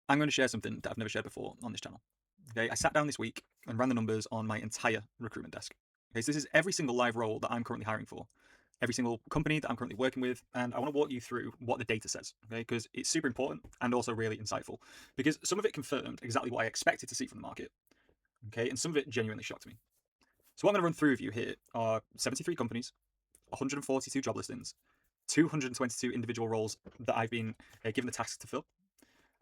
I'm going to share something that I've never shared before on this channel. Okay, I sat down this week and ran the numbers on my entire recruitment desk. Okay, so this is every single live role that I'm currently hiring for, every single company that I'm currently working with, and I want to walk you through what the data says. Okay, because it's super important and also really insightful, because some of it confirmed exactly what I expected to see from the market. Okay, and some of it genuinely shocked me. So what I'm going to run through with you here are 73 companies, 142 job listings, 222 individual roles that I've been given the task to fill.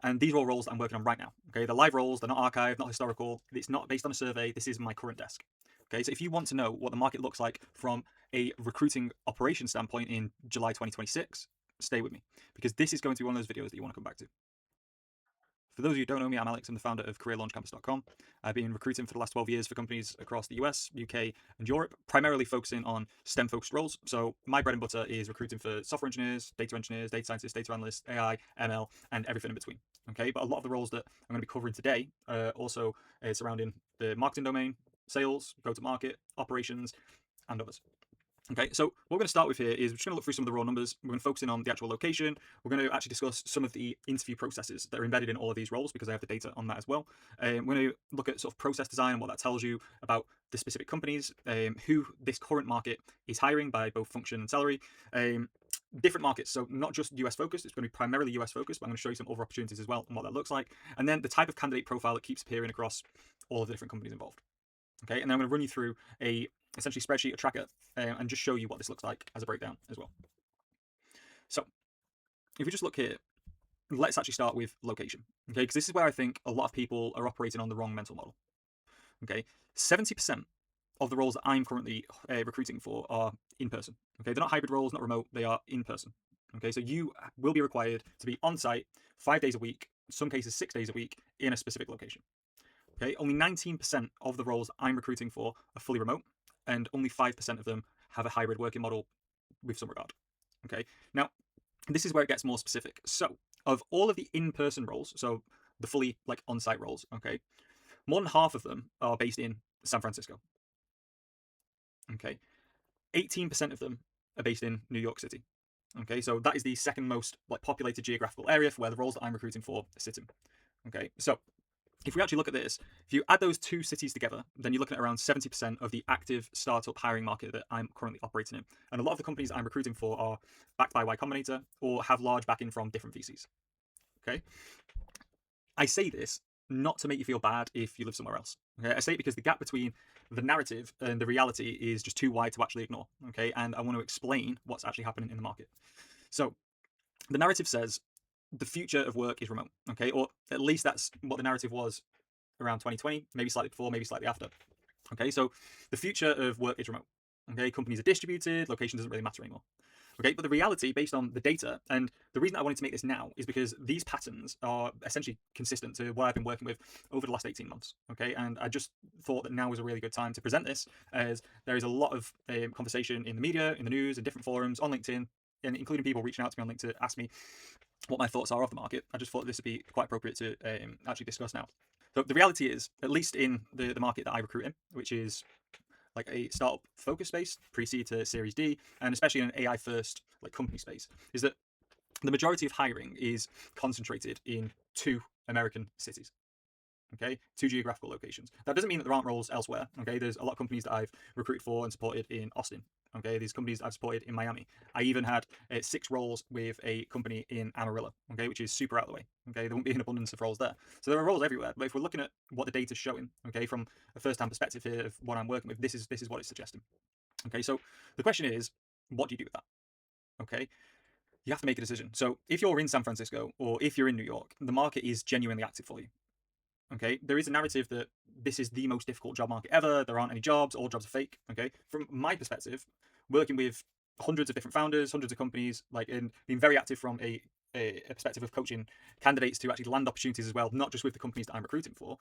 And these are all roles that I'm working on right now. Okay, they're live roles, they're not archived, not historical. It's not based on a survey. This is my current desk. Okay, so if you want to know what the market looks like from a recruiting operation standpoint in July 2026, stay with me, because this is going to be one of those videos that you want to come back to. For those of you who don't know me, I'm Alex. I'm the founder of CareerLaunchCampus.com. I've been recruiting for the last 12 years for companies across the US, UK, and Europe, primarily focusing on STEM-focused roles. So my bread and butter is recruiting for software engineers, data scientists, data analysts, AI, ML, and everything in between. Okay, but a lot of the roles that I'm going to be covering today also surrounding the marketing domain, sales, go-to-market, operations, and others. Okay, so what we're going to start with here is we're just going to look through some of the raw numbers. We're going to focus in on the actual location. We're going to actually discuss some of the interview processes that are embedded in all of these roles because I have the data on that as well. We're going to look at sort of process design and what that tells you about the specific companies, who this current market is hiring by both function and salary. Different markets, so not just US focused, it's going to be primarily US focused, but I'm going to show you some other opportunities as well and what that looks like. And then the type of candidate profile that keeps appearing across all of the different companies involved. Okay, and then I'm going to run you through a essentially spreadsheet, a tracker, and just show you what this looks like as a breakdown as well. So if we just look here, let's actually start with location. Okay, because this is where I think a lot of people are operating on the wrong mental model. Okay, 70% of the roles that I'm currently recruiting for are in person. Okay, they're not hybrid roles, not remote, they are in person. Okay, so you will be required to be on site 5 days a week, in some cases 6 days a week, in a specific location. Okay, only 19% of the roles I'm recruiting for are fully remote, and only 5% of them have a hybrid working model with some regard. Okay, now this is where it gets more specific. So, of all of the in-person roles, so the fully like on-site roles, okay, more than half of them are based in San Francisco. Okay, 18% of them are based in New York City. Okay, so that is the second most like populated geographical area for where the roles that I'm recruiting for are sitting. Okay, so if we actually look at this, if you add those two cities together, then you're looking at around 70% of the active startup hiring market that I'm currently operating in. And a lot of the companies I'm recruiting for are backed by Y Combinator or have large backing from different VCs. Okay. I say this not to make you feel bad if you live somewhere else. Okay. I say it because the gap between the narrative and the reality is just too wide to actually ignore. Okay. And I want to explain what's actually happening in the market. So the narrative says the future of work is remote. Okay. Or at least that's what the narrative was around 2020, maybe slightly before, maybe slightly after. Okay, so the future of work is remote. Okay, companies are distributed, location doesn't really matter anymore. Okay, but the reality based on the data, and the reason I wanted to make this now is because these patterns are essentially consistent to what I've been working with over the last 18 months. Okay, and I just thought that now was a really good time to present this, as there is a lot of conversation in the media, in the news, in different forums, on LinkedIn, and including people reaching out to me on LinkedIn to ask me what my thoughts are of the market. I just thought this would be quite appropriate to actually discuss now. So the reality is, at least in the market that I recruit in, which is like a startup focus space, pre-seed to Series D, and especially in an AI first like company space, is that the majority of hiring is concentrated in two American cities. Okay, two geographical locations. That doesn't mean that there aren't roles elsewhere. Okay, there's a lot of companies that I've recruited for and supported in Austin. Okay, these companies I've supported in Miami. I even had 6 roles with a company in Amarillo. Okay, which is super out of the way. Okay, there won't be an abundance of roles there. So there are roles everywhere. But if we're looking at what the data's showing, okay, from a first-hand perspective here of what I'm working with, this is what it's suggesting. Okay, so the question is, what do you do with that? Okay, you have to make a decision. So if you're in San Francisco or if you're in New York, the market is genuinely active for you. Okay, there is a narrative that this is the most difficult job market ever. There aren't any jobs. All jobs are fake. Okay, from my perspective, working with hundreds of different founders, hundreds of companies, like and being very active from a perspective of coaching candidates to actually land opportunities as well, not just with the companies that I'm recruiting for.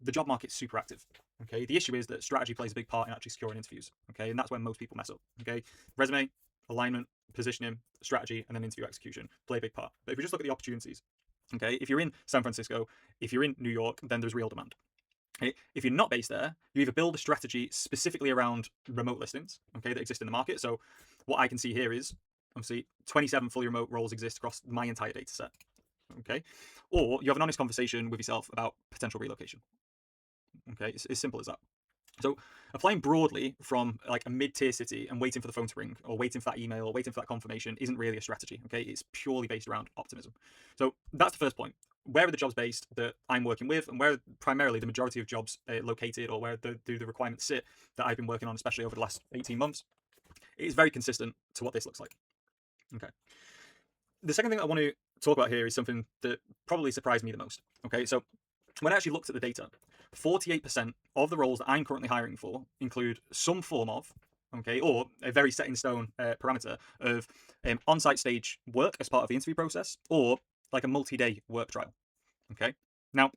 The job market's super active. Okay, the issue is that strategy plays a big part in actually securing interviews. Okay, and that's where most people mess up. Okay, resume, alignment, positioning, strategy, and then interview execution play a big part. But if we just look at the opportunities, okay, if you're in San Francisco, if you're in New York, then there's real demand. Okay? If you're not based there, you either build a strategy specifically around remote listings, okay, that exist in the market. So what I can see here is obviously 27 fully remote roles exist across my entire data set. Okay, or you have an honest conversation with yourself about potential relocation. Okay, it's as simple as that. So applying broadly from like a mid-tier city and waiting for the phone to ring or waiting for that email or waiting for that confirmation isn't really a strategy. Okay, it's purely based around optimism. So that's the first point. Where are the jobs based that I'm working with, and where are primarily the majority of jobs located, or where do the requirements sit that I've been working on, especially over the last 18 months? It is very consistent to what this looks like. Okay. The second thing I want to talk about here is something that probably surprised me the most. Okay, so when I actually looked at the data, 48% of the roles that I'm currently hiring for include some form of, okay, or a very set in stone parameter of on-site stage work as part of the interview process, or like a multi-day work trial. Okay, now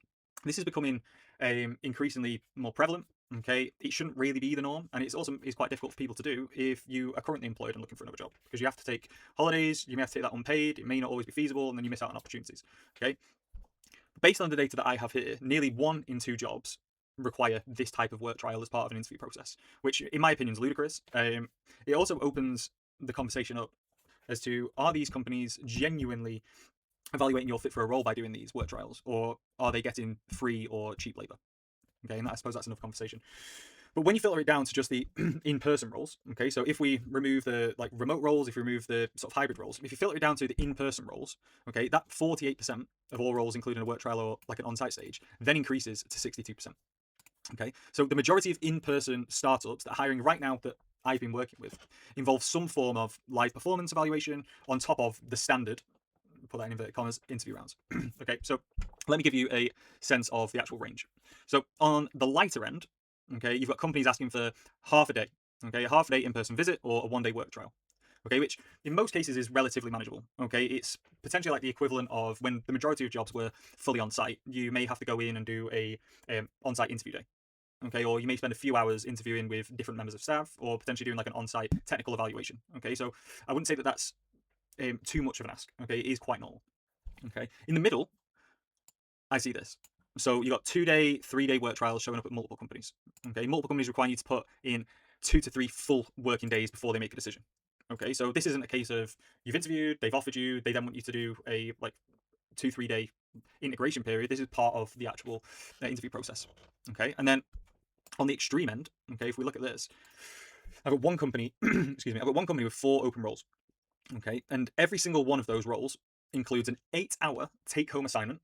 this is becoming increasingly more prevalent. Okay, it shouldn't really be the norm, and it's quite difficult for people to do if you are currently employed and looking for another job, because you have to take holidays, you may have to take that unpaid, it may not always be feasible, and then you miss out on opportunities. Okay, based on the data that I have here, nearly 1 in 2 jobs require this type of work trial as part of an interview process, which, in my opinion, is ludicrous. It also opens the conversation up as to, are these companies genuinely evaluating your fit for a role by doing these work trials, or are they getting free or cheap labor? Okay, and I suppose that's enough conversation. But when you filter it down to just the in-person roles, okay, so if we remove the like remote roles, if we remove the sort of hybrid roles, if you filter it down to the in-person roles, okay, that 48% of all roles, including a work trial or like an on-site stage, then increases to 62%. Okay, so the majority of in-person startups that are hiring right now that I've been working with involve some form of live performance evaluation on top of the standard, put that in inverted commas, interview rounds. Okay, so let me give you a sense of the actual range. So on the lighter end, okay, you've got companies asking for half a day, okay, a half a day in-person visit or a 1 day work trial. Okay, which in most cases is relatively manageable. Okay, it's potentially like the equivalent of when the majority of jobs were fully on site. You may have to go in and do a on-site interview day. Okay, or you may spend a few hours interviewing with different members of staff, or potentially doing like an on-site technical evaluation. Okay, so I wouldn't say that that's too much of an ask. Okay, it is quite normal. Okay, in the middle, I see this. So you got 2 day, 3 day work trials showing up at multiple companies. Okay, multiple companies require you to put in 2 to 3 full working days before they make a decision. Okay, so this isn't a case of you've interviewed, they've offered you, they then want you to do a like 2-3 day integration period. This is part of the actual interview process. Okay, and then on the extreme end, okay, if we look at this, I've got one company, excuse me, I've got one company with 4 open roles. Okay, and every single one of those roles includes an 8-hour take-home assignment,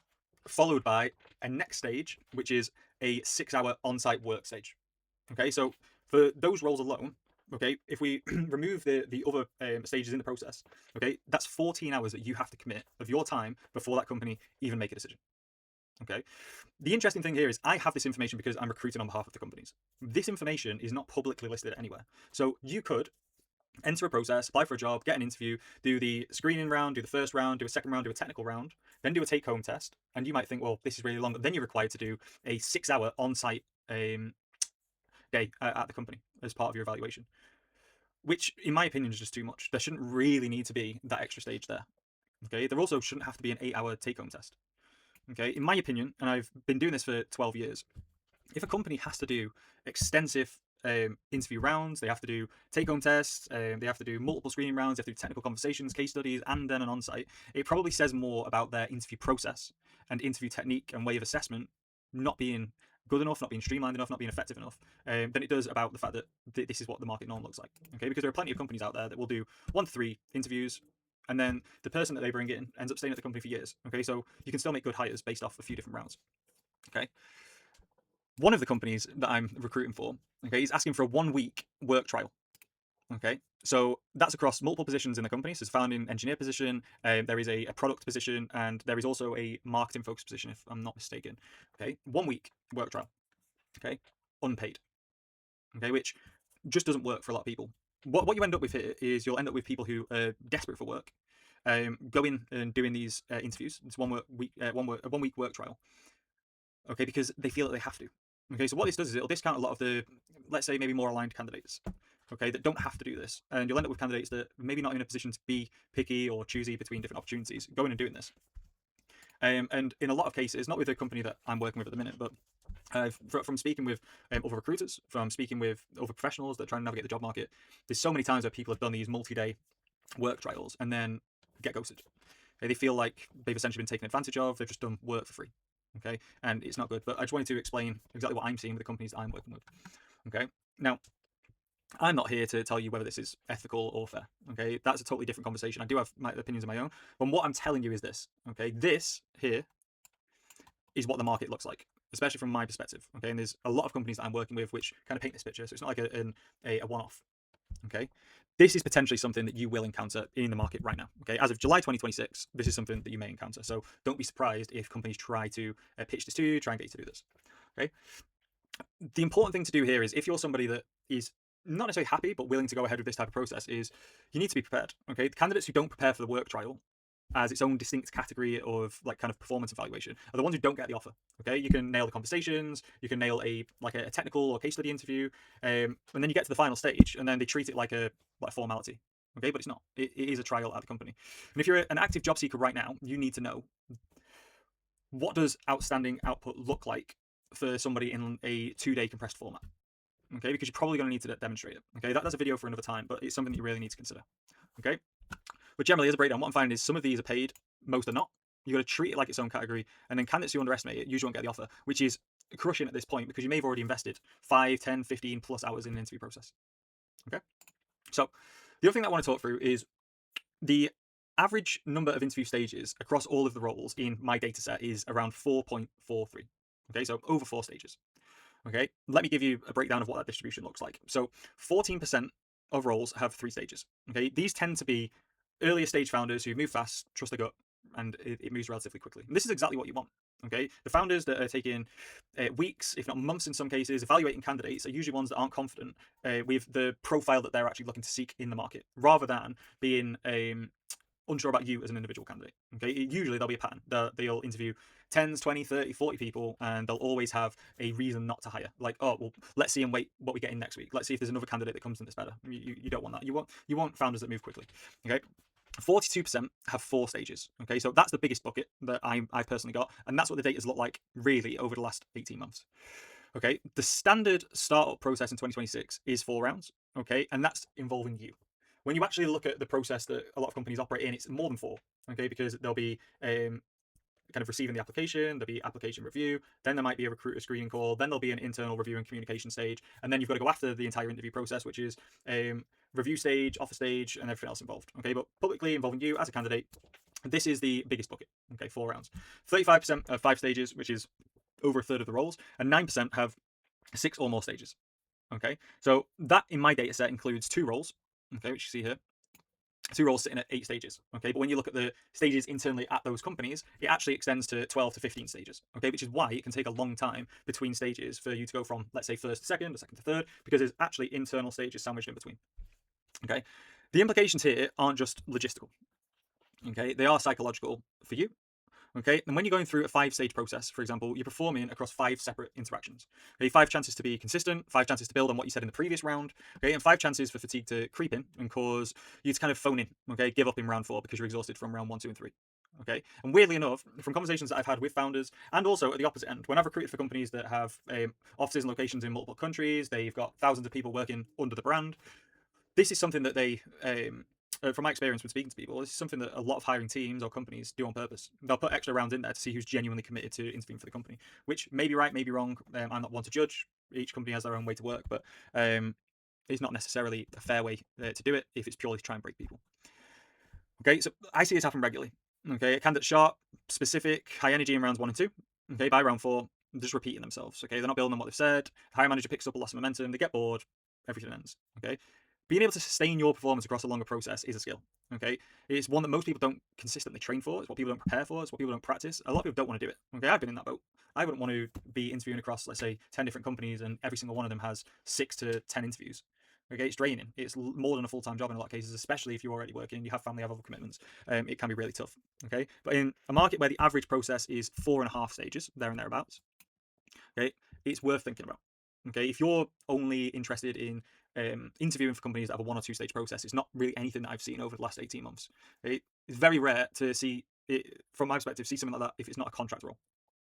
followed by a next stage, which is a 6-hour on-site work stage. Okay, so for those roles alone, okay, if we remove the other stages in the process, okay, that's 14 hours that you have to commit of your time before that company even make a decision. Okay, the interesting thing here is I have this information because I'm recruiting on behalf of the companies. This information is not publicly listed anywhere. So you could enter a process, apply for a job, get an interview, do the screening round, do the first round, do a second round, do a technical round, then do a take-home test. And you might think, well, this is really long. Then you're required to do a 6-hour on-site day at the company as part of your evaluation, which, in my opinion, is just too much. There shouldn't really need to be that extra stage there. Okay, there also shouldn't have to be an 8-hour take-home test. Okay, in my opinion, and I've been doing this for 12 years, if a company has to do extensive interview rounds, they have to do take-home tests, they have to do multiple screening rounds, they have to do technical conversations, case studies, and then an on-site, it probably says more about their interview process and interview technique and way of assessment not being good enough, not being streamlined enough, not being effective enough, than it does about the fact that this is what the market norm looks like. Okay, because there are plenty of companies out there that will do 1 to 3 interviews, and then the person that they bring in ends up staying at the company for years. Okay, so you can still make good hires based off a few different rounds. Okay, one of the companies that I'm recruiting for, okay, is asking for a 1 week work trial. Okay, so that's across multiple positions in the company. So there's a founding engineer position, there is a product position, and there is also a marketing focused position, if I'm not mistaken. Okay, 1 week work trial. Okay, unpaid. Okay, which just doesn't work for a lot of people. What you end up with here is you'll end up with people who are desperate for work, going and doing these interviews. It's a 1 week work trial. Okay, because they feel that they have to. Okay, so what this does is it'll discount a lot of the, let's say, maybe more aligned candidates, okay, that don't have to do this. And you'll end up with candidates that maybe not in a position to be picky or choosy between different opportunities, going and doing this. And in a lot of cases, not with the company that I'm working with at the minute, but from speaking with other recruiters, from speaking with other professionals that are trying to navigate the job market, there's so many times where people have done these multi-day work trials and then get ghosted. They feel like they've essentially been taken advantage of. They've just done work for free. Okay, and it's not good. But I just wanted to explain exactly what I'm seeing with the companies that I'm working with. Okay, now I'm not here to tell you whether this is ethical or fair. Okay, that's a totally different conversation. I do have my opinions of my own, but what I'm telling you is this. Okay, this here is what the market looks like, especially from my perspective. Okay, and there's a lot of companies that I'm working with which kind of paint this picture, so it's not like a one-off. Okay, this is potentially something that you will encounter in the market right now. Okay, as of July 2026, this is something that you may encounter. So don't be surprised if companies try to pitch this to you, try and get you to do this. Okay, the important thing to do here is if you're somebody that is not necessarily happy but willing to go ahead with this type of process, is you need to be prepared. Okay, the candidates who don't prepare for the work trial as its own distinct category of like kind of performance evaluation are the ones who don't get the offer. Okay, you can nail the conversations, you can nail a technical or case study interview, and then you get to the final stage, and then they treat it like a formality. Okay, but it's not. It is a trial at the company. And if you're an active job seeker right now, you need to know, what does outstanding output look like for somebody in a 2-day compressed format. Okay, because you're probably going to need to demonstrate it. Okay, that's a video for another time, but it's something that you really need to consider. Okay. But generally, as a breakdown, what I'm finding is some of these are paid, most are not. You've got to treat it like its own category, and then candidates who underestimate it usually won't get the offer, which is crushing at this point because you may have already invested 5, 10, 15 plus hours in an interview process. Okay? So, the other thing that I want to talk through is the average number of interview stages across all of the roles in my data set is around 4.43. Okay, so over 4 stages. Okay, let me give you a breakdown of what that distribution looks like. So 14% of roles have 3 stages. Okay, these tend to be earlier stage founders who move fast, trust their gut, and it moves relatively quickly. And this is exactly what you want. Okay, the founders that are taking weeks, if not months in some cases, evaluating candidates are usually ones that aren't confident with the profile that they're actually looking to seek in the market, rather than being unsure about you as an individual candidate. Okay, usually there'll be a pattern. They'll interview 10s, 20, 30, 40 people, and they'll always have a reason not to hire. Like, oh, well, let's see and wait what we get in next week. Let's see if there's another candidate that comes in that's better. You don't want that. You want founders that move quickly. Okay. 42% have 4 stages. Okay, so that's the biggest bucket that I personally got, and that's what the data's looked like really over the last 18 months. Okay, the standard startup process in 2026 is 4 rounds. Okay, and that's involving you. When you actually look at the process that a lot of companies operate in, it's more than 4. Okay, because there'll be kind of receiving the application, there'll be application review, then there might be a recruiter screening call, then there'll be an internal review and communication stage, and then you've got to go after the entire interview process, which is review stage, offer stage, and everything else involved. Okay, but publicly involving you as a candidate, this is the biggest bucket. Okay, 4 rounds. 35% have 5 stages, which is over a third of the roles, and 9% have 6 or more stages. Okay, so that in my data set includes 2 roles, okay, which you see here. 2 roles sitting at 8 stages. Okay, but when you look at the stages internally at those companies, it actually extends to 12 to 15 stages. Okay, which is why it can take a long time between stages for you to go from, let's say, first to second, or second to third, because there's actually internal stages sandwiched in between. Okay, the implications here aren't just logistical. Okay, they are psychological for you. Okay, and when you're going through a 5-stage process, for example, you're performing across 5 separate interactions. Okay, 5 chances to be consistent, 5 chances to build on what you said in the previous round, okay, and 5 chances for fatigue to creep in and cause you to kind of phone in, okay, give up in round 4 because you're exhausted from round 1, 2, and 3. Okay, and weirdly enough, from conversations that I've had with founders, and also at the opposite end, when I've recruited for companies that have offices and locations in multiple countries, they've got thousands of people working under the brand, this is something that they from my experience with speaking to people, this is something that a lot of hiring teams or companies do on purpose. They'll put extra rounds in there to see who's genuinely committed to interviewing for the company, which may be right, may be wrong. I'm not one to judge. Each company has their own way to work, but it's not necessarily a fair way to do it if it's purely to try and break people. Okay, so I see this happen regularly. Okay, a candidate sharp, specific, high energy in rounds 1 and 2. Okay, by round 4, they're just repeating themselves. Okay, they're not building on what they've said. The hiring manager picks up a loss of momentum. They get bored. Everything ends. Okay, being able to sustain your performance across a longer process is a skill. Okay, it's one that most people don't consistently train for. It's what people don't prepare for. It's what people don't practice. A lot of people don't want to do it. Okay, I've been in that boat. I wouldn't want to be interviewing across, let's say, 10 different companies, and every single one of them has 6 to 10 interviews. Okay, it's draining. It's more than a full-time job in a lot of cases, especially if you're already working, you have family, have other commitments. It can be really tough. Okay, but in a market where the average process is 4.5 stages, there and thereabouts, okay, it's worth thinking about. Okay, if you're only interested in interviewing for companies that have a 1 or 2 stage process, it's not really anything that I've seen over the last 18 months. Okay? It's very rare to see it, from my perspective, see something like that if it's not a contract role.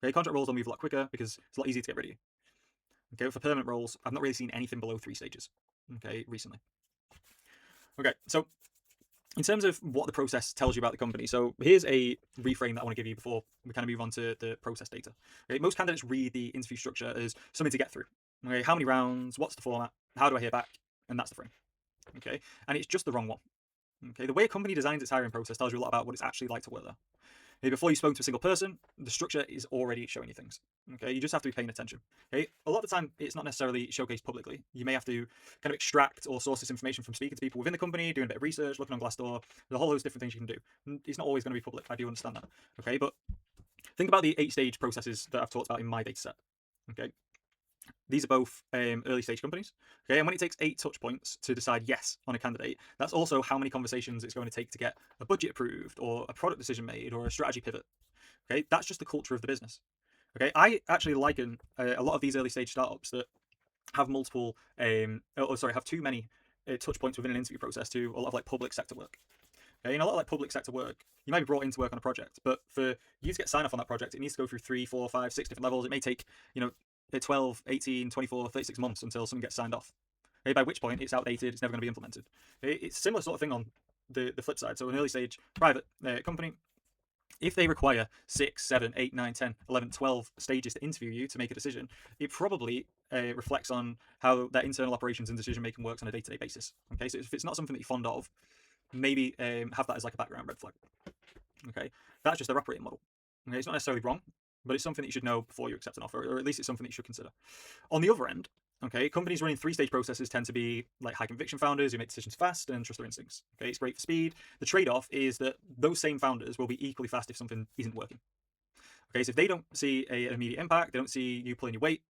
Okay, contract roles will move a lot quicker because it's a lot easier to get rid of you. Okay, for permanent roles, I've not really seen anything below 3 stages. Okay, recently. Okay, so in terms of what the process tells you about the company, so here's a reframe that I want to give you before we kind of move on to the process data. Okay, most candidates read the interview structure as something to get through. Okay, how many rounds? What's the format? How do I hear back? And that's the frame. Okay, and it's just the wrong one. Okay, the way a company designs its hiring process tells you a lot about what it's actually like to work there. Okay, before you spoke to a single person, the structure is already showing you things. Okay, you just have to be paying attention. Okay, a lot of the time it's not necessarily showcased publicly. You may have to kind of extract or source this information from speaking to people within the company, doing a bit of research, looking on Glassdoor. There's a whole host of different things you can do. It's not always going to be public. I do understand that. Okay, but think about the 8-stage processes that I've talked about in my data set. Okay, these are both early stage companies. Okay, and when it takes 8 touch points to decide yes on a candidate, that's also how many conversations it's going to take to get a budget approved or a product decision made or a strategy pivot. Okay, that's just the culture of the business. Okay, I actually liken a lot of these early stage startups that have multiple, have too many touch points within an interview process to a lot of like public sector work. Okay, in a lot of like public sector work, you might be brought in to work on a project, but for you to get sign off on that project, it needs to go through 3, 4, 5, 6 different levels. It may take 12, 18, 24, 36 months until something gets signed off. Okay, by which point it's outdated, it's never going to be implemented. Okay, it's a similar sort of thing on the flip side. So an early stage private company, if they require 6, 7, 8, 9, 10, 11, 12 stages to interview you to make a decision, it probably reflects on how their internal operations and decision making works on a day-to-day basis. Okay, so if it's not something that you're fond of, maybe have that as like a background red flag. Okay, that's just their operating model. Okay, it's not necessarily wrong, but it's something that you should know before you accept an offer, or at least it's something that you should consider. On the other end, okay, companies running 3-stage processes tend to be like high conviction founders who make decisions fast and trust their instincts. Okay, it's great for speed. The trade-off is that those same founders will be equally fast if something isn't working. Okay, so if they don't see an immediate impact, they don't see you pulling your weight,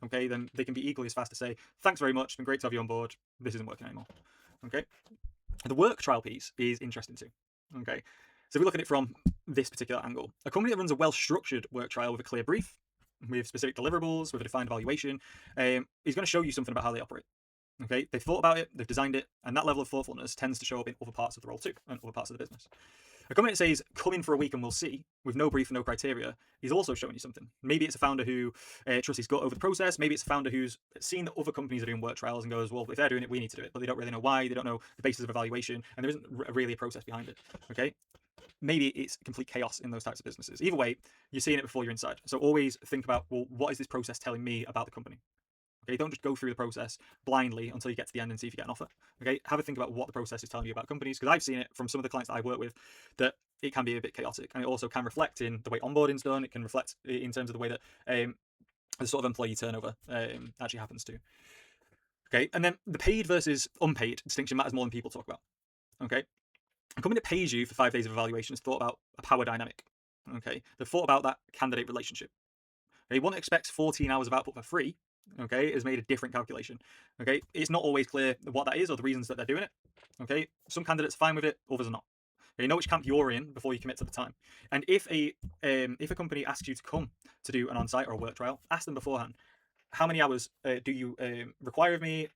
okay, then they can be equally as fast to say, thanks very much, it's been great to have you on board, this isn't working anymore. Okay, the work trial piece is interesting too. Okay, so if we look at it from this particular angle, a company that runs a well-structured work trial with a clear brief, with specific deliverables, with a defined evaluation, is going to show you something about how they operate. Okay, they've thought about it, they've designed it, and that level of thoughtfulness tends to show up in other parts of the role too, and other parts of the business. A company that says, come in for a week and we'll see, with no brief and no criteria, is also showing you something. Maybe it's a founder who trusts his gut over the process. Maybe it's a founder who's seen that other companies are doing work trials and goes, well, if they're doing it, we need to do it. But they don't really know why, they don't know the basis of evaluation, and there isn't really a process behind it. Okay? Maybe it's complete chaos in those types of businesses. Either way, you're seeing it before you're inside. So always think about, well, what is this process telling me about the company? Okay, don't just go through the process blindly until you get to the end and see if you get an offer. Okay, have a think about what the process is telling you about companies, because I've seen it from some of the clients that I've worked with that it can be a bit chaotic, and it also can reflect in the way onboarding's done. It can reflect in terms of the way that the sort of employee turnover actually happens too. Okay, and then the paid versus unpaid distinction matters more than people talk about. Okay, a company that pays you for 5 days of evaluation has thought about a power dynamic. Okay, they've thought about that candidate relationship. Okay, one that expects 14 hours of output for free, okay, has made a different calculation. Okay, it's not always clear what that is or the reasons that they're doing it. Okay, some candidates are fine with it, others are not. Okay, you know which camp you're in before you commit to the time. And if a company asks you to come to do an on-site or a work trial, ask them beforehand, how many hours do you require of me?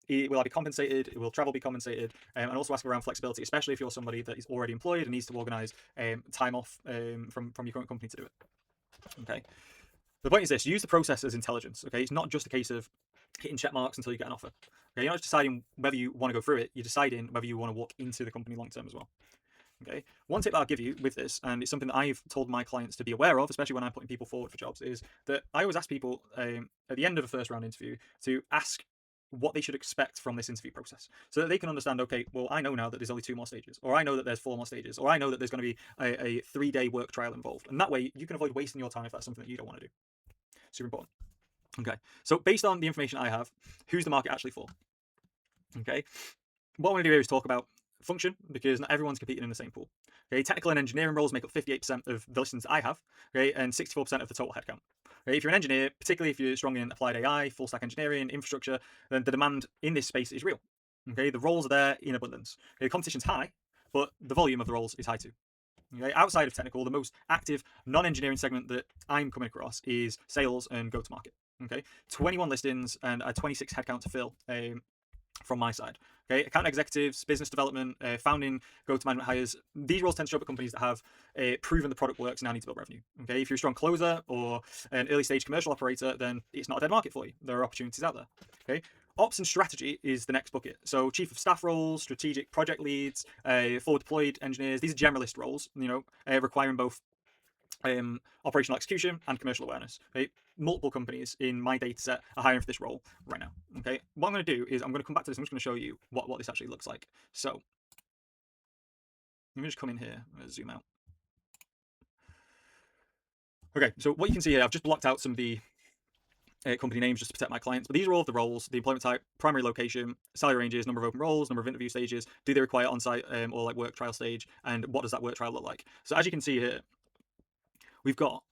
Will I be compensated? Will travel be compensated? And also ask around flexibility, especially if you're somebody that is already employed and needs to organise time off from your current company to do it. Okay. The point is this: use the process as intelligence. Okay, it's not just a case of hitting check marks until you get an offer. Okay, you're not just deciding whether you want to go through it; you're deciding whether you want to walk into the company long term as well. Okay, one tip that I'll give you with this, and it's something that I've told my clients to be aware of, especially when I'm putting people forward for jobs, is that I always ask people at the end of a first round interview to ask what they should expect from this interview process, so that they can understand, okay, well, I know now that there's only 2 more stages, or I know that there's 4 more stages, or I know that there's going to be a 3-day work trial involved, and that way you can avoid wasting your time if that's something that you don't want to do. Super important. Okay, so based on the information I have, who's the market actually for? Okay, what I want to do here is talk about function, because not everyone's competing in the same pool. Okay, technical and engineering roles make up 58% of the listings I have, okay, and 64% of the total headcount. Okay, if you're an engineer, particularly if you're strong in applied AI, full stack engineering, infrastructure, then the demand in this space is real. Okay, the roles are there in abundance. Okay, the competition's high, but the volume of the roles is high too. Okay, outside of technical, the most active non-engineering segment that I'm coming across is sales and go-to-market. Okay, 21 listings and a 26 headcount to fill from my side. Okay, account executives, business development, founding, go-to-management hires. These roles tend to show up at companies that have proven the product works and now need to build revenue. Okay, if you're a strong closer or an early-stage commercial operator, then it's not a dead market for you. There are opportunities out there. Okay, Ops and strategy is the next bucket. So chief of staff roles, strategic project leads, forward deployed engineers. These are generalist roles, requiring both operational execution and commercial awareness. Okay? Multiple companies in my data set are hiring for this role right now. Okay, what I'm going to do is I'm going to come back to this. I'm just going to show you what this actually looks like. So let me just come in here and zoom out. Okay, so what you can see here, I've just blocked out some of the company names just to protect my clients, but these are all of the roles: the employment type, primary location, salary ranges, number of open roles, number of interview stages, do they require on-site or like work trial stage, and what does that work trial look like. So as you can see here, we've got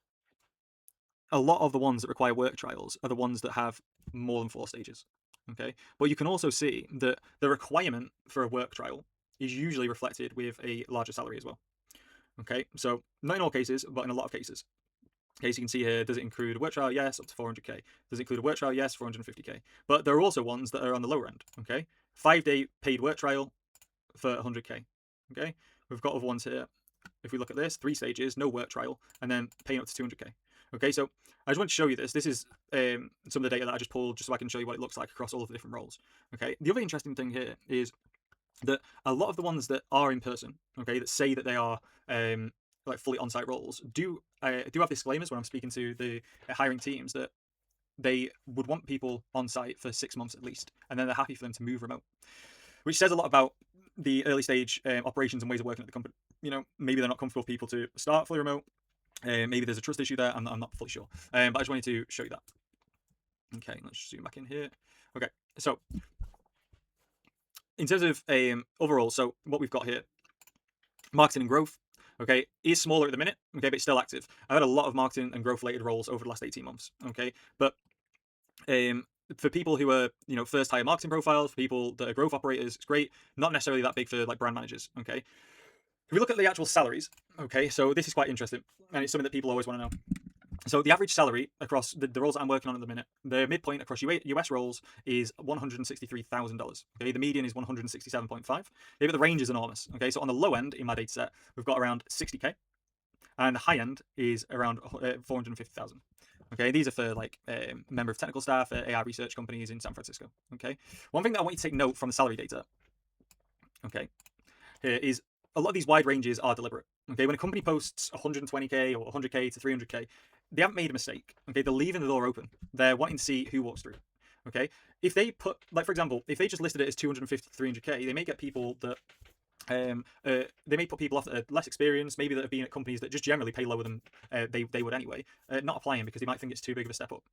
a lot of the ones that require work trials are the ones that have more than 4 stages. Okay, but you can also see that the requirement for a work trial is usually reflected with a larger salary as well. Okay, so not in all cases, but in a lot of cases. Okay, so you can see here, does it include a work trial? Yes, up to 400k. Does it include a work trial? Yes, 450k. But there are also ones that are on the lower end. Okay, 5-day paid work trial for 100k. Okay, we've got other ones here. If we look at this, 3 stages, no work trial, and then paying up to 200k. Okay, so I just want to show you this. This is some of the data that I just pulled just so I can show you what it looks like across all of the different roles. Okay, the other interesting thing here is that a lot of the ones that are in person, okay, that say that they are like fully on-site roles, do have disclaimers when I'm speaking to the hiring teams that they would want people on site for 6 months at least, and then they're happy for them to move remote, which says a lot about the early stage operations and ways of working at the company. Maybe they're not comfortable with people to start fully remote. Maybe there's a trust issue there. I'm not fully sure, but I just wanted to show you that. Okay, let's zoom back in here. Okay, so in terms of overall, so what we've got here, marketing and growth, okay, is smaller at the minute, okay, but it's still active. I've had a lot of marketing and growth related roles over the last 18 months, okay, but for people who are first hire marketing profiles, for people that are growth operators, it's great. Not necessarily that big for like brand managers, okay. If we look at the actual salaries, okay, so this is quite interesting, and it's something that people always want to know. So the average salary across the roles that I'm working on at the minute, the midpoint across US roles is $163,000. Okay, the median is 167.5. Okay, but the range is enormous. Okay, so on the low end in my data set, we've got around 60k, and the high end is around 450,000. Okay, these are for like member of technical staff at AI research companies in San Francisco. Okay, one thing that I want you to take note from the salary data, okay, here is a lot of these wide ranges are deliberate. Okay, when a company posts 120k or 100k to 300k, they haven't made a mistake. Okay, they're leaving the door open. They're wanting to see who walks through. Okay, if they put, like for example, if they just listed it as 250 to 300k, they may get people that they may put people off that are less experienced, maybe that have been at companies that just generally pay lower than they would anyway, not applying because they might think it's too big of a step up.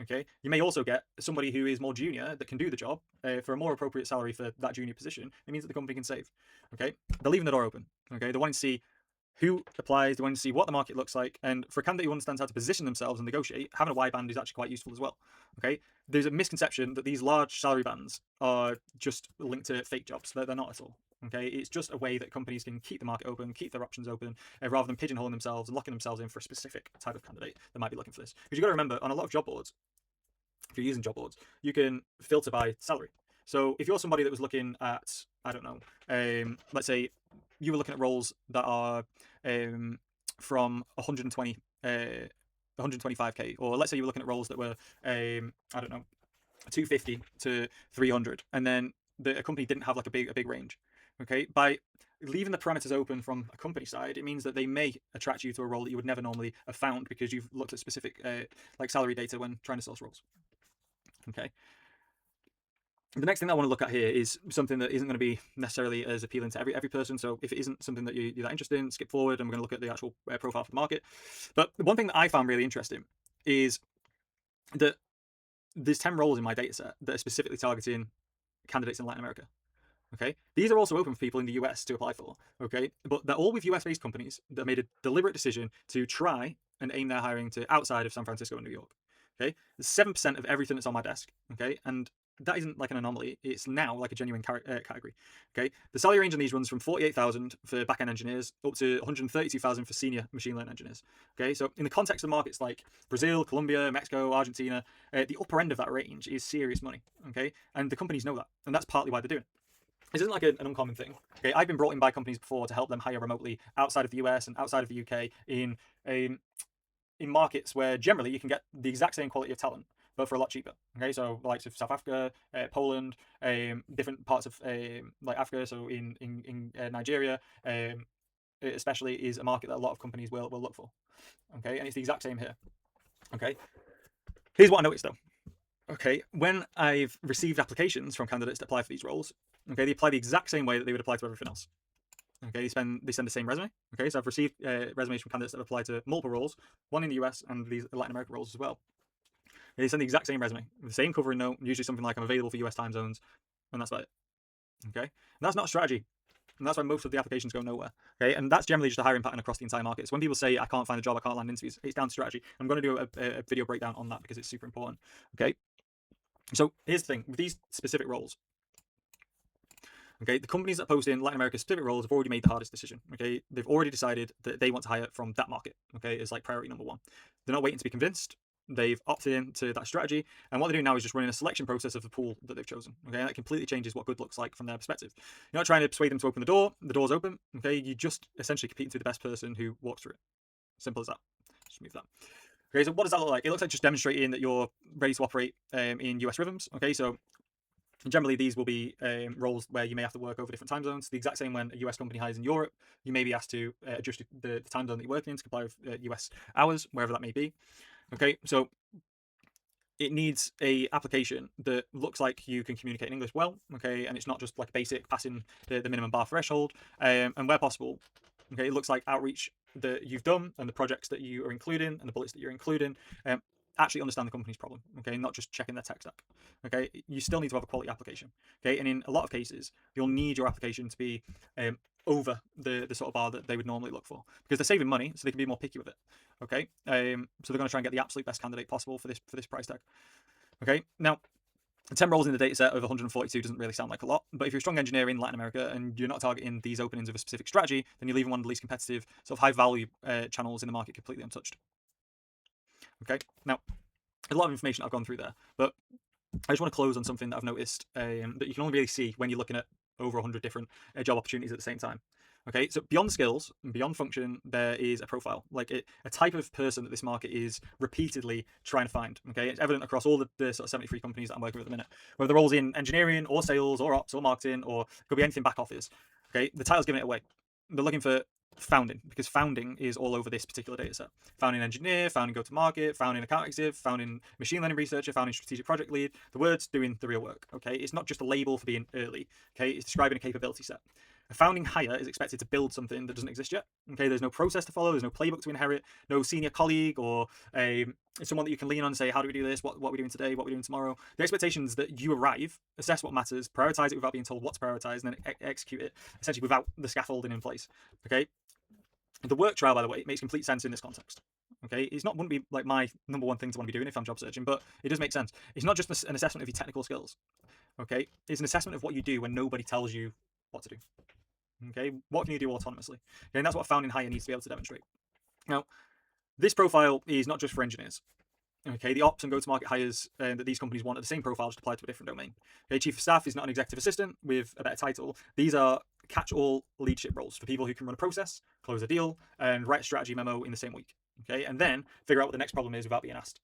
Okay, you may also get somebody who is more junior that can do the job for a more appropriate salary for that junior position. It means that the company can save. Okay, they're leaving the door open. Okay, they want to see who applies, they want to see what the market looks like, and for a candidate who understands how to position themselves and negotiate, having a wide band is actually quite useful as well. Okay, there's a misconception that these large salary bands are just linked to fake jobs. They're not at all. Okay, it's just a way that companies can keep the market open, keep their options open, rather than pigeonholing themselves and locking themselves in for a specific type of candidate that might be looking for this. Because you've got to remember, on a lot of job boards, if you're using job boards, you can filter by salary. So if you're somebody that was looking at, I don't know, let's say you were looking at roles that are from 125k, or let's say you were looking at roles that were, I don't know, 250 to 300, and then a company didn't have like a big range. Okay, by leaving the parameters open from a company side, it means that they may attract you to a role that you would never normally have found because you've looked at specific like salary data when trying to source roles. Okay. The next thing I want to look at here is something that isn't going to be necessarily as appealing to every person. So if it isn't something that you're that interested in, skip forward and we're going to look at the actual profile for the market. But one thing that I found really interesting is that there's 10 roles in my data set that are specifically targeting candidates in Latin America. Okay, these are also open for people in the US to apply for. Okay, but they're all with US-based companies that made a deliberate decision to try and aim their hiring to outside of San Francisco and New York. Okay, 7% of everything that's on my desk. Okay, and that isn't like an anomaly. It's now like a genuine category. Okay, the salary range on these runs from 48,000 for back-end engineers up to 132,000 for senior machine learning engineers. Okay, so in the context of markets like Brazil, Colombia, Mexico, Argentina, the upper end of that range is serious money. Okay, and the companies know that, and that's partly why they're doing it. This isn't like an uncommon thing. Okay, I've been brought in by companies before to help them hire remotely outside of the US and outside of the UK in markets where generally you can get the exact same quality of talent but for a lot cheaper. Okay, so the likes of South Africa, Poland, different parts of like Africa, so in Nigeria, especially, is a market that a lot of companies will look for. Okay, and it's the exact same here. Okay, here's what I noticed though. Okay, when I've received applications from candidates to apply for these roles, okay, they apply the exact same way that they would apply to everything else. Okay, they send the same resume. Okay, so I've received resumes from candidates that have applied to multiple roles, one in the US and these Latin American roles as well. They send the exact same resume, with the same covering note, usually something like I'm available for US time zones, and that's about it. Okay, and that's not a strategy. And that's why most of the applications go nowhere. Okay, and that's generally just a hiring pattern across the entire market. So when people say I can't find a job, I can't land interviews, it's down to strategy. I'm going to do a video breakdown on that because it's super important. Okay, so here's the thing with these specific roles. Okay, the companies that post in Latin America specific roles have already made the hardest decision. Okay, they've already decided that they want to hire from that market. Okay, it's like priority number one. They're not waiting to be convinced. They've opted into that strategy, and what they're doing now is just running a selection process of the pool that they've chosen. Okay, and that completely changes what good looks like from their perspective. You're not trying to persuade them to open the door. The door's open. Okay, you just essentially competing to the best person who walks through it. Simple as that. Just move that. Okay, so what does that look like? It looks like just demonstrating that you're ready to operate in US rhythms. Okay, so generally, these will be roles where you may have to work over different time zones. The exact same when a US company hires in Europe, you may be asked to adjust the time zone that you're working in to comply with US hours, wherever that may be. Okay, so it needs a application that looks like you can communicate in English well, okay, and it's not just like basic passing the minimum bar threshold, and where possible, okay, it looks like outreach that you've done and the projects that you are including and the bullets that you're including actually understand the company's problem, okay, not just checking their tech stack, okay. You still need to have a quality application, okay, and in a lot of cases you'll need your application to be over the sort of bar that they would normally look for, because they're saving money, so they can be more picky with it, okay. So they're going to try and get the absolute best candidate possible for this price tag, okay. Now, 10 roles in the data set of 142 doesn't really sound like a lot, but if you're a strong engineer in Latin America and you're not targeting these openings of a specific strategy, then you're leaving one of the least competitive, sort of high value channels in the market completely untouched. Okay, now, a lot of information I've gone through there, but I just want to close on something that I've noticed that you can only really see when you're looking at over 100 different job opportunities at the same time. Okay, so beyond the skills and beyond function, there is a profile, like a type of person that this market is repeatedly trying to find. Okay, it's evident across all the sort of 73 companies that I'm working with at the minute, whether the roles in engineering or sales or ops or marketing or it could be anything back office. Okay, the title's giving it away. They're looking for founding, because founding is all over this particular data set. Founding engineer, founding go-to-market, founding account executive, founding machine learning researcher, founding strategic project lead. The word's doing the real work, okay? It's not just a label for being early, okay? It's describing a capability set. A founding hire is expected to build something that doesn't exist yet, okay? There's no process to follow, there's no playbook to inherit, no senior colleague or someone that you can lean on and say, how do we do this? What are we doing today? What are we doing tomorrow? The expectation is that you arrive, assess what matters, prioritize it without being told what to prioritize, and then execute it, essentially without the scaffolding in place, okay? The work trial, by the way, makes complete sense in this context. Okay, it's not wouldn't be like my number one thing to want to be doing if I'm job searching, but it does make sense. It's not just an assessment of your technical skills. Okay, it's an assessment of what you do when nobody tells you what to do. Okay, what can you do autonomously? Okay, and that's what a founding hire needs to be able to demonstrate. Now, this profile is not just for engineers. Okay, the ops and go-to-market hires that these companies want are the same profile, just applied to a different domain. Okay, chief of staff is not an executive assistant with a better title. These are catch-all leadership roles for people who can run a process, close a deal, and write a strategy memo in the same week. Okay, and then figure out what the next problem is without being asked.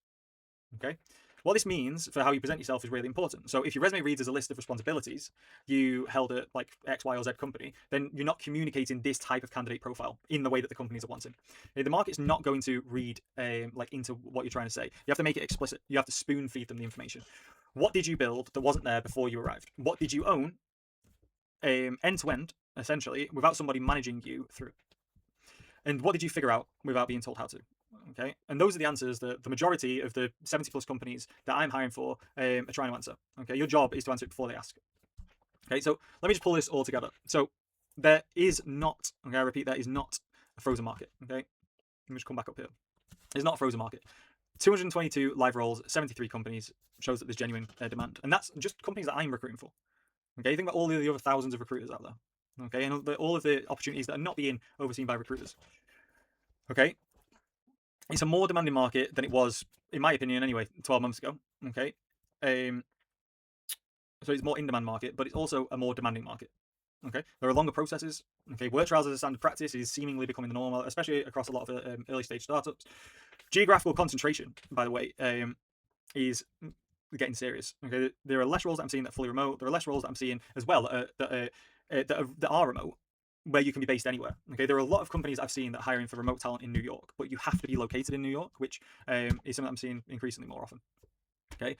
Okay, what this means for how you present yourself is really important. So if your resume reads as a list of responsibilities you held at like X, Y, or Z company, then you're not communicating this type of candidate profile in the way that the companies are wanting. The market's not going to read like into what you're trying to say. You have to make it explicit. You have to spoon feed them the information. What did you build that wasn't there before you arrived? What did you own end to end, essentially, without somebody managing you through? And what did you figure out without being told how to? Okay, and those are the answers that the majority of the 70 plus companies that I'm hiring for are trying to answer. Okay, your job is to answer it before they ask. Okay, so let me just pull this all together. So there is not, okay, I repeat, there is not a frozen market. Okay, let me just come back up here. It's not a frozen market. 222 live roles, 73 companies shows that there's genuine demand, and that's just companies that I'm recruiting for. Okay, think about all the other thousands of recruiters out there. Okay, and all of the opportunities that are not being overseen by recruiters. Okay, it's a more demanding market than it was, in my opinion, anyway, 12 months ago. Okay, so it's more in-demand market, but it's also a more demanding market. Okay, there are longer processes. Okay, work trials as a standard practice is seemingly becoming the normal, especially across a lot of early stage startups. Geographical concentration, by the way, is getting serious. Okay, there are less roles that I'm seeing that are fully remote. There are less roles that I'm seeing as well that are remote, where you can be based anywhere. Okay, there are a lot of companies I've seen that are hiring for remote talent in New York, but you have to be located in New York, which is something I'm seeing increasingly more often. Okay,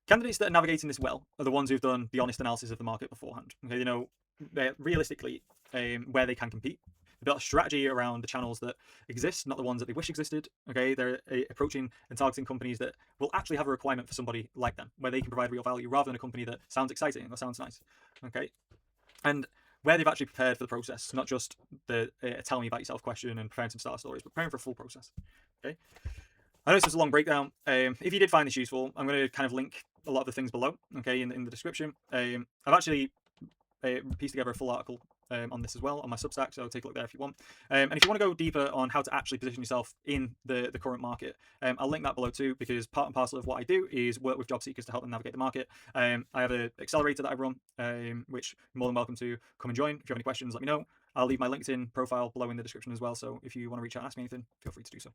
candidates that are navigating this well are the ones who've done the honest analysis of the market beforehand. Okay, they know realistically where they can compete. They built a strategy around the channels that exist, not the ones that they wish existed. Okay, they're approaching and targeting companies that will actually have a requirement for somebody like them, where they can provide real value, rather than a company that sounds exciting or sounds nice. Okay, and where they've actually prepared for the process, not just the tell me about yourself question and preparing some starter stories, but preparing for a full process. Okay, I know this was a long breakdown. If you did find this useful, I'm going to kind of link a lot of the things below, okay, in the description. I've actually pieced together a full article on this as well on my Substack, so take a look there if you want. And if you want to go deeper on how to actually position yourself in the current market, I'll link that below too, because part and parcel of what I do is work with job seekers to help them navigate the market. I have an accelerator that I run, which you're more than welcome to come and join. If you have any questions, let me know. I'll leave my LinkedIn profile below in the description as well, so if you want to reach out and ask me anything, feel free to do so.